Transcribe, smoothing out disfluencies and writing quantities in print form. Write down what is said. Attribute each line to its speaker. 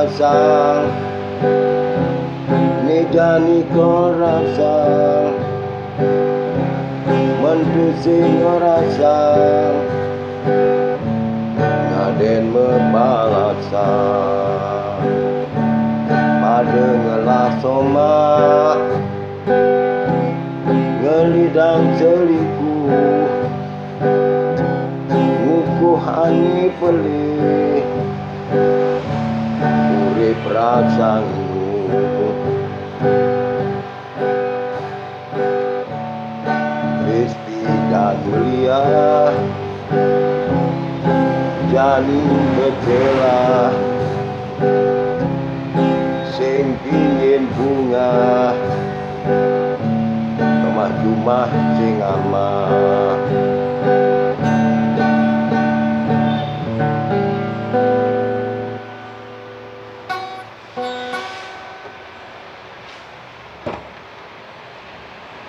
Speaker 1: rasa ni jani ko rasa mentusing rasa ngaden mebalasa pada ngelasoma ngelidang selikuh ngukuhani pelih urip rasangku Risti dan mulia jani bercelah sing pingin bunga kemah jumah sing aman